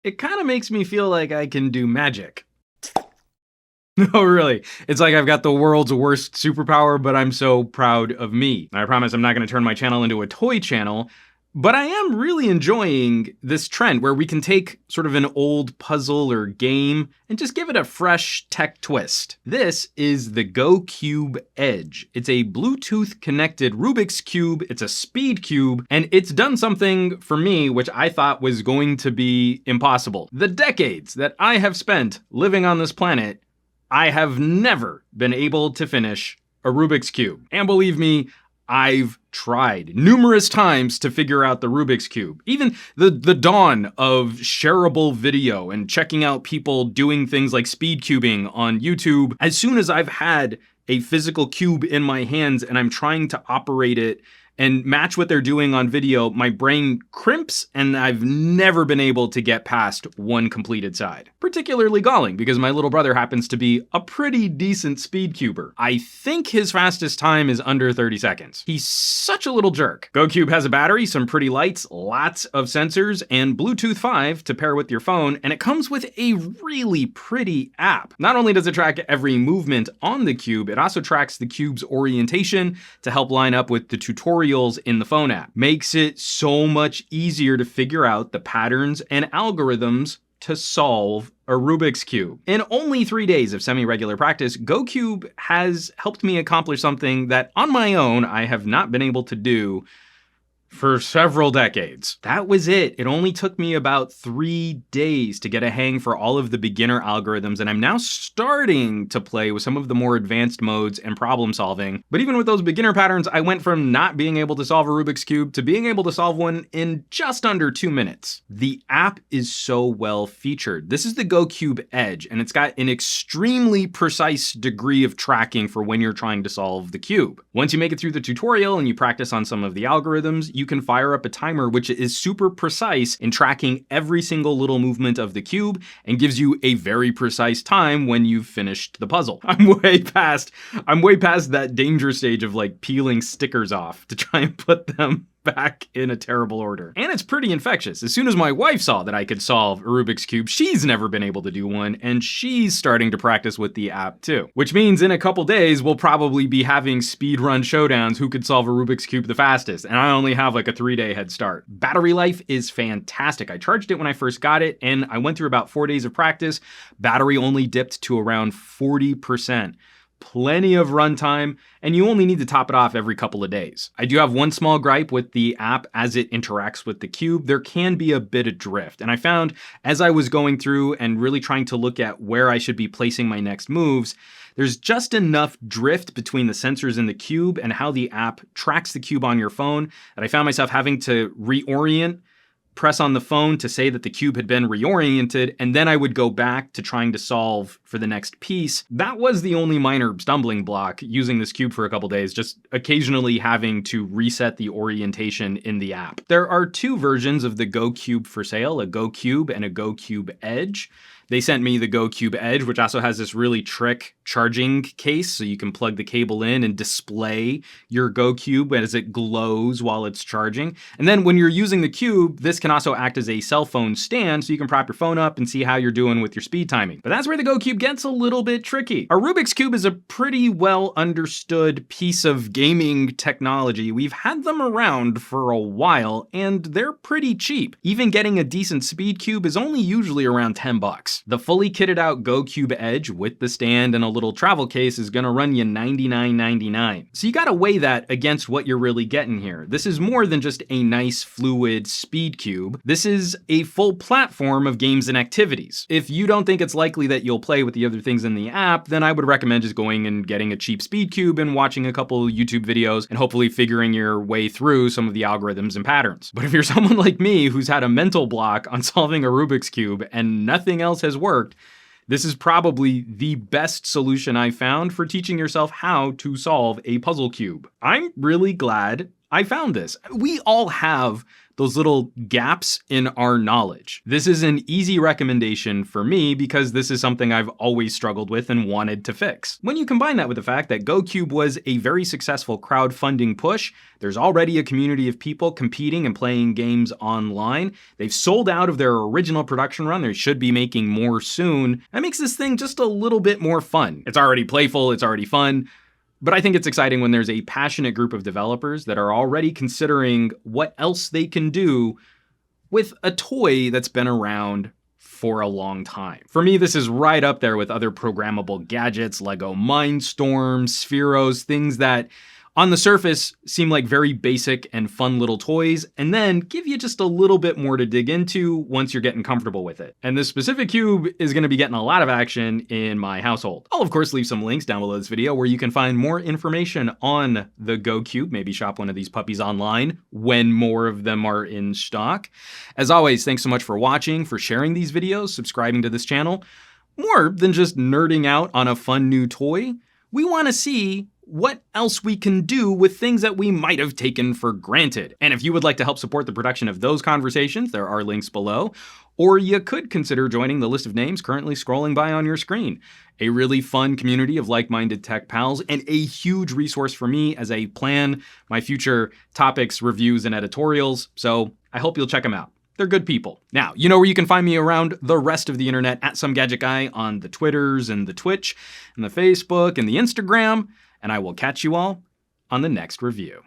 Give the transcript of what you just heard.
it kind of makes me feel like I can do magic. No, really. It's like I've got the world's worst superpower, but I'm so proud of me. I promise I'm not going to turn my channel into a toy channel, but I am really enjoying this trend where we can take sort of an old puzzle or game and just give it a fresh tech twist. This is the GoCube Edge. It's a Bluetooth connected Rubik's Cube, it's a speed cube, and it's done something for me which I thought was going to be impossible. The decades that I have spent living on this planet, I have never been able to finish a Rubik's Cube. And believe me, I've tried numerous times to figure out the Rubik's Cube. Even the dawn of shareable video and checking out people doing things like speed cubing on YouTube. As soon as I've had a physical cube in my hands and I'm trying to operate it and match what they're doing on video, my brain crimps and I've never been able to get past one completed side. Particularly galling because my little brother happens to be a pretty decent speed cuber. I think his fastest time is under 30 seconds. He's such a little jerk. GoCube has a battery, some pretty lights, lots of sensors, and Bluetooth 5 to pair with your phone, and it comes with a really pretty app. Not only does it track every movement on the cube, it also tracks the cube's orientation to help line up with the tutorials in the phone app. Makes it so much easier to figure out the patterns and algorithms to solve a Rubik's Cube. In only 3 days of semi-regular practice, GoCube has helped me accomplish something that on my own I have not been able to do for several decades. That was it. It only took me about 3 days to get a hang for all of the beginner algorithms, and I'm now starting to play with some of the more advanced modes and problem solving. But even with those beginner patterns, I went from not being able to solve a Rubik's Cube to being able to solve one in just under 2 minutes. The app is so well featured. This is the GoCube Edge, and it's got an extremely precise degree of tracking for when you're trying to solve the cube. Once you make it through the tutorial and you practice on some of the algorithms, you can fire up a timer which is super precise in tracking every single little movement of the cube and gives you a very precise time when you've finished the puzzle. I'm way past that danger stage of like peeling stickers off to try and put them back in a terrible order. And it's pretty infectious. As soon as my wife saw that I could solve a Rubik's Cube, she's never been able to do one, and she's starting to practice with the app too. Which means in a couple days, we'll probably be having speedrun showdowns who could solve a Rubik's Cube the fastest, and I only have like a 3-day head start. Battery life is fantastic. I charged it when I first got it, and I went through about 4 days of practice. Battery only dipped to around 40%. Plenty of runtime, and you only need to top it off every couple of days. I do have one small gripe with the app as it interacts with the cube. There can be a bit of drift, and I found as I was going through and really trying to look at where I should be placing my next moves, there's just enough drift between the sensors in the cube and how the app tracks the cube on your phone that I found myself having to reorient, press on the phone to say that the cube had been reoriented, and then I would go back to trying to solve for the next piece. That was the only minor stumbling block using this cube for a couple days, just occasionally having to reset the orientation in the app. There are 2 versions of the GoCube for sale, a GoCube and a GoCube Edge. They sent me the GoCube Edge, which also has this really trick charging case, so you can plug the cable in and display your GoCube as it glows while it's charging. And then when you're using the cube, this can also act as a cell phone stand, so you can prop your phone up and see how you're doing with your speed timing. But that's where the GoCube gets a little bit tricky. A Rubik's Cube is a pretty well understood piece of gaming technology. We've had them around for a while, and they're pretty cheap. Even getting a decent speed cube is only usually around 10 bucks. The fully kitted out GoCube Edge with the stand and a little travel case is gonna run you $99.99. So you gotta weigh that against what you're really getting here. This is more than just a nice fluid speed cube. This is a full platform of games and activities. If you don't think it's likely that you'll play with the other things in the app, then I would recommend just going and getting a cheap speed cube and watching a couple YouTube videos and hopefully figuring your way through some of the algorithms and patterns. But if you're someone like me who's had a mental block on solving a Rubik's Cube and nothing else has worked, this is probably the best solution I've found for teaching yourself how to solve a puzzle cube. I'm really glad I found this. We all have those little gaps in our knowledge. This is an easy recommendation for me because this is something I've always struggled with and wanted to fix. When you combine that with the fact that GoCube was a very successful crowdfunding push, there's already a community of people competing and playing games online. They've sold out of their original production run. They should be making more soon. That makes this thing just a little bit more fun. It's already playful, it's already fun. But I think it's exciting when there's a passionate group of developers that are already considering what else they can do with a toy that's been around for a long time. For me, this is right up there with other programmable gadgets, Lego Mindstorm, Spheros, things that on the surface seem like very basic and fun little toys, and then give you just a little bit more to dig into once you're getting comfortable with it. And this specific cube is gonna be getting a lot of action in my household. I'll of course leave some links down below this video where you can find more information on the GoCube, maybe shop one of these puppies online when more of them are in stock. As always, thanks so much for watching, for sharing these videos, subscribing to this channel. More than just nerding out on a fun new toy, we wanna see what else we can do with things that we might have taken for granted. And if you would like to help support the production of those conversations, there are links below, or you could consider joining the list of names currently scrolling by on your screen. A really fun community of like-minded tech pals, and a huge resource for me as I plan my future topics, reviews, and editorials, so I hope you'll check them out. They're good people. Now, you know where you can find me around the rest of the internet, at SomeGadgetGuy on the Twitters and the Twitch and the Facebook and the Instagram. And I will catch you all on the next review.